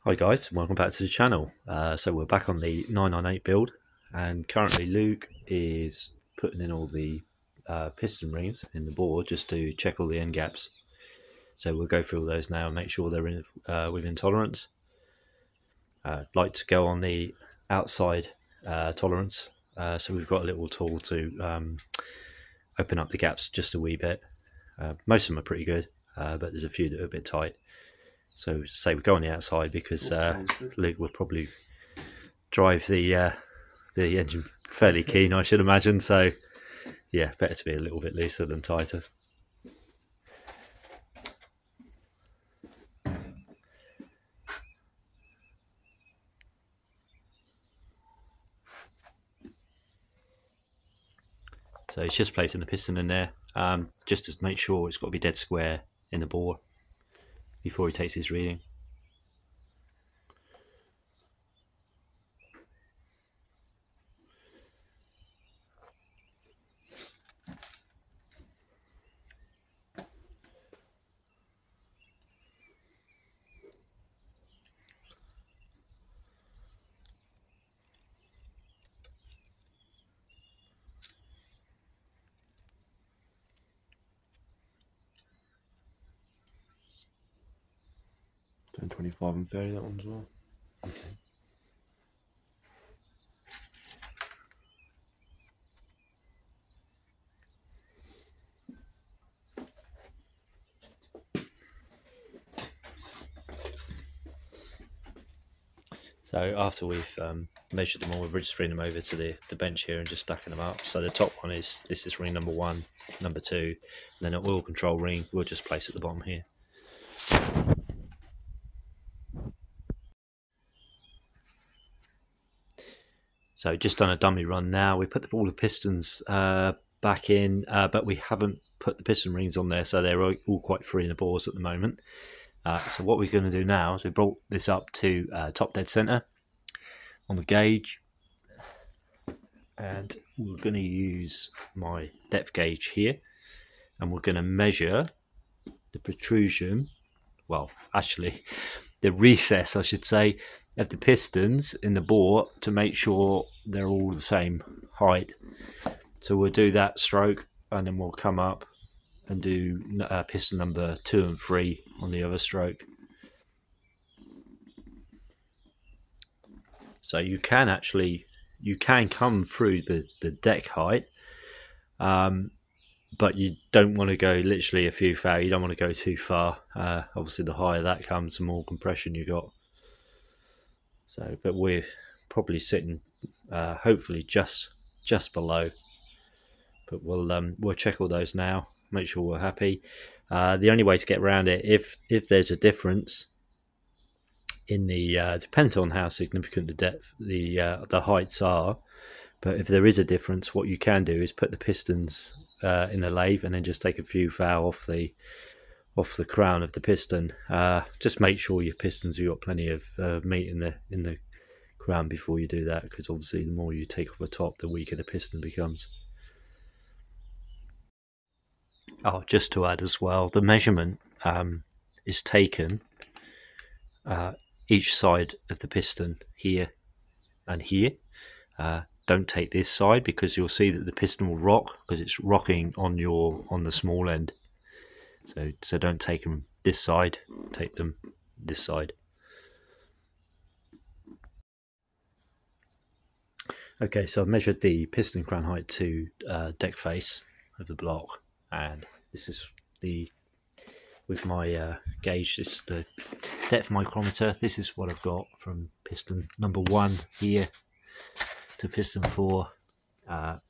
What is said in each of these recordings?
Hi guys, welcome back to the channel. So we're back on the 998 build, and currently Luke is putting in all the piston rings in the board just to check all the end gaps. So we'll go through all those now and make sure they're in, within tolerance. I'd like to go on the outside tolerance, so we've got a little tool to open up the gaps just a wee bit. Most of them are pretty good, but there's a few that are a bit tight. So say we go on the outside because Luke will probably drive the engine fairly keen, I should imagine. So yeah, better to be a little bit looser than tighter. So it's just placing the piston in there, just to make sure it's got to be dead square in the bore before he takes his reading. Doing 25 and 30, that one as well. Okay. So after we've measured them all, we're just bringing them over to the bench here and just stacking them up. So the top one is, this is ring number 1, number 2, and then an oil control ring we'll just place at the bottom here. So just done a dummy run now. We put all the pistons back in, but we haven't put the piston rings on there, so they're all quite free in the bores at the moment. So what we're going to do now is we brought this up to top dead center on the gauge, and we're going to use my depth gauge here, and we're going to measure the protrusion, well actually the recess I should say, of the pistons in the bore to make sure they're all the same height. So we'll do that stroke and then we'll come up and do piston number 2 and 3 on the other stroke. So you can come through the deck height, but you don't want to go literally a few thou. You don't want to go too far. Obviously the higher that comes, the more compression you got. So, but we're probably sitting hopefully just below. But we'll check all those now, make sure we're happy. The only way to get around it, if there's a difference in the depends on how significant the depth, the heights are. But if there is a difference, what you can do is put the pistons in a lathe and then just take a few thou off the crown of the piston. Just make sure your pistons, you've got plenty of meat in the crown before you do that, because obviously the more you take off the top, the weaker the piston becomes. Oh, just to add as well, the measurement is taken each side of the piston, here and here. Don't take this side, because you'll see that the piston will rock because it's rocking on the small end. So don't take them this side, take them this side. Okay, so I've measured the piston crown height to deck face of the block, and this is with my gauge, this is the depth micrometer. This is what I've got from piston number 1 here to piston 4,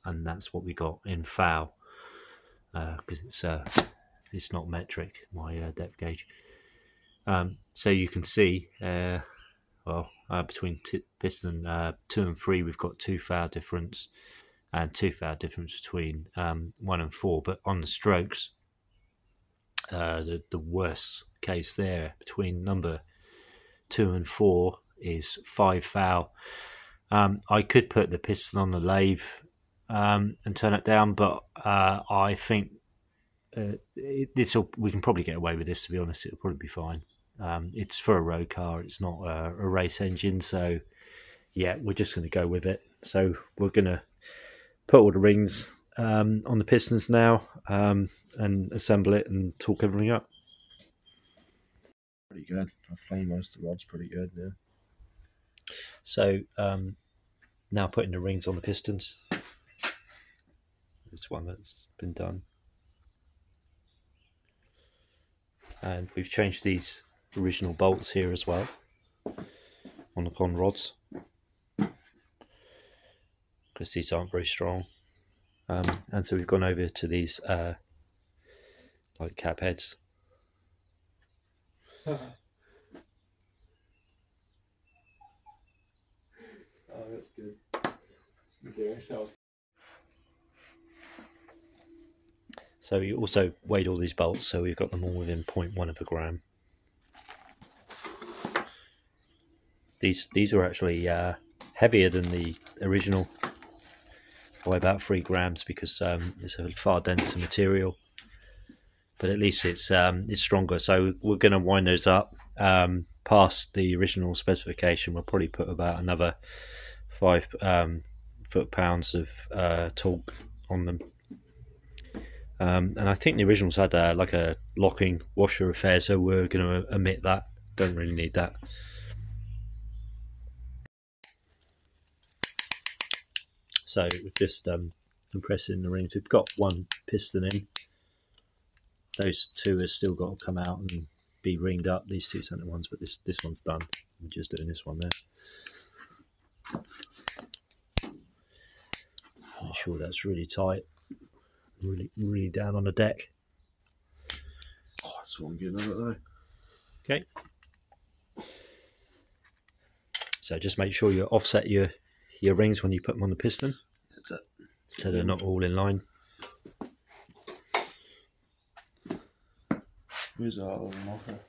and that's what we got in thou, because it's not metric, my depth gauge. So you can see, between piston 2 and 3, we've got 2 thou difference, and 2 thou difference between 1 and 4. But on the strokes, the worst case there between number 2 and 4 is 5 thou. I could put the piston on the lathe and turn it down, but I think we can probably get away with this, to be honest. It'll probably be fine. It's for a road car, it's not a race engine, so yeah, we're just going to go with it. So we're going to put all the rings on the pistons now, and assemble it and torque everything up. Pretty good. I've cleaned most of the rods pretty good now. So now putting the rings on the pistons. It's one that's been done. And we've changed these original bolts here as well on the con rods, because these aren't very strong. And so we've gone over to these like cap heads. Oh, that's good. So you also weighed all these bolts, so we've got them all within 0.1 of a gram. These are actually heavier than the original by about 3 grams, because it's a far denser material. But at least it's stronger. So we're going to wind those up past the original specification. We'll probably put about another 5 foot-pounds of torque on them. And I think the originals had like a locking washer affair, so we're going to omit that. Don't really need that. So we're just compressing the rings. We've got one piston in. Those two have still got to come out and be ringed up, these two centre ones, but this one's done. I'm just doing this one there. Make sure that's really tight, really down on the deck. Oh, that's what I'm getting at though. Okay. So just make sure you offset your rings when you put them on the piston. That's it. So they're not all in line. Where's our other marker?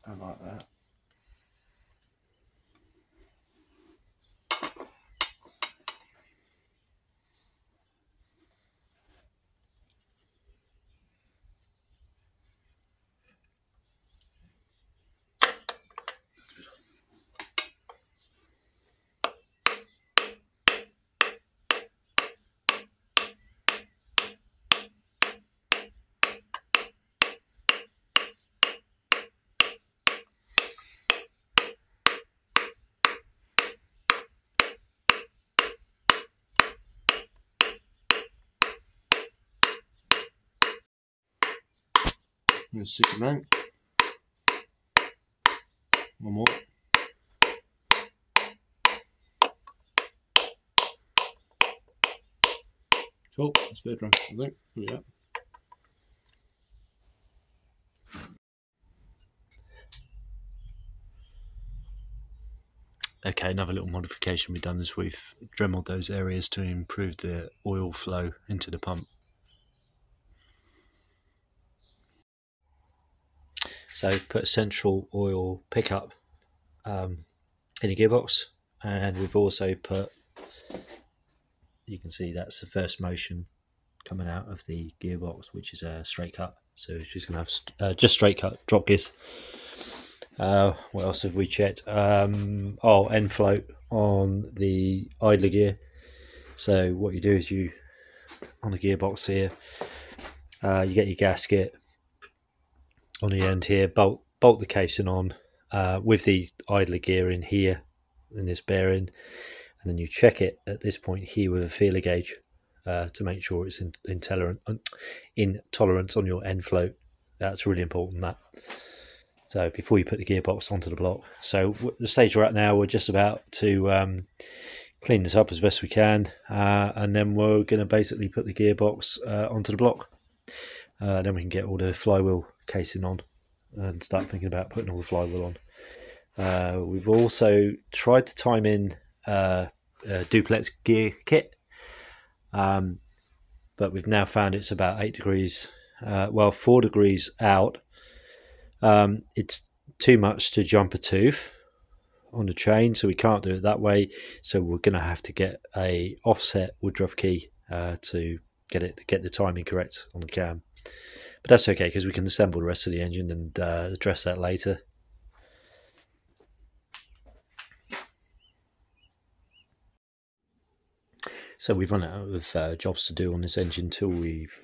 I like that. Let's stick them out. One more. Cool, that's fair drunk, I think. Yeah. Okay, another little modification we've done is we've dremeled those areas to improve the oil flow into the pump. So put a central oil pickup in the gearbox, and we've also put, you can see that's the first motion coming out of the gearbox, which is a straight cut. So she's going to have just straight cut drop gears. What else have we checked? End float on the idler gear. So what you do is you, on the gearbox here, you get your gasket on the end here, bolt the casing on with the idler gear in here, in this bearing, and then you check it at this point here with a feeler gauge to make sure it's in tolerance on your end float. That's really important, that. So before you put the gearbox onto the block. So the stage we're at now, we're just about to clean this up as best we can, and then we're going to basically put the gearbox onto the block. Then we can get all the flywheel casing on and start thinking about putting all the flywheel on. We've also tried to time in a duplex gear kit, but we've now found it's about 8 degrees, 4 degrees out It's too much to jump a tooth on the chain, so we can't do it that way. So we're going to have to get a offset Woodruff key to get the timing correct on the cam. But that's okay because we can assemble the rest of the engine and address that later. So we've run out of jobs to do on this engine until we've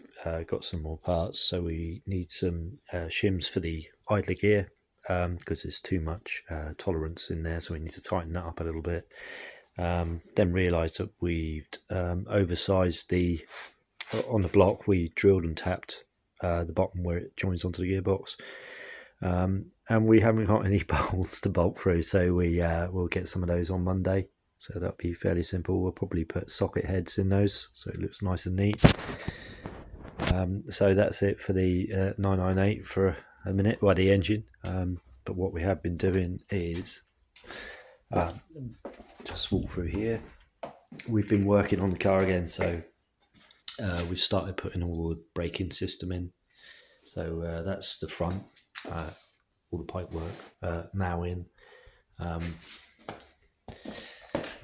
got some more parts. So we need some shims for the idler gear because there's too much tolerance in there, so we need to tighten that up a little bit. Then realised that we've oversized on the block. We drilled and tapped the bottom where it joins onto the gearbox, and we haven't got any bolts to bolt through, so we'll get some of those on Monday. So that'll be fairly simple. We'll probably put socket heads in those so it looks nice and neat. So that's it for the 998 for a minute, well, the engine. But what we have been doing is just walk through here. We've been working on the car again, so we've started putting all the braking system in. So that's the front, all the pipe work now in.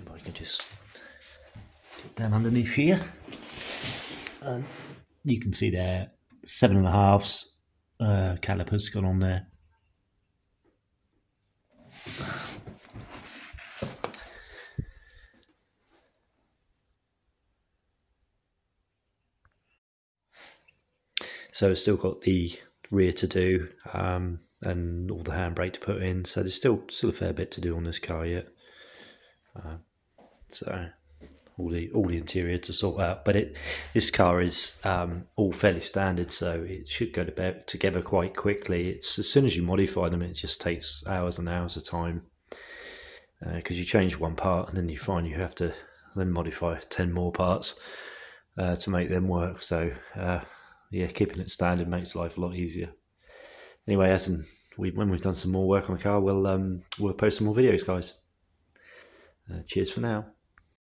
If I can just get down underneath here, and you can see there 7.5 calipers gone on there. So it's still got the rear to do and all the handbrake to put in. So there's still a fair bit to do on this car yet. So all the interior to sort out, but this car is all fairly standard, so it should go together quite quickly. It's as soon as you modify them, it just takes hours and hours of time because you change one part and then you find you have to then modify 10 more parts to make them work. So yeah, keeping it standard makes life a lot easier. Anyway, when we've done some more work on the car, we'll post some more videos, guys. Cheers for now.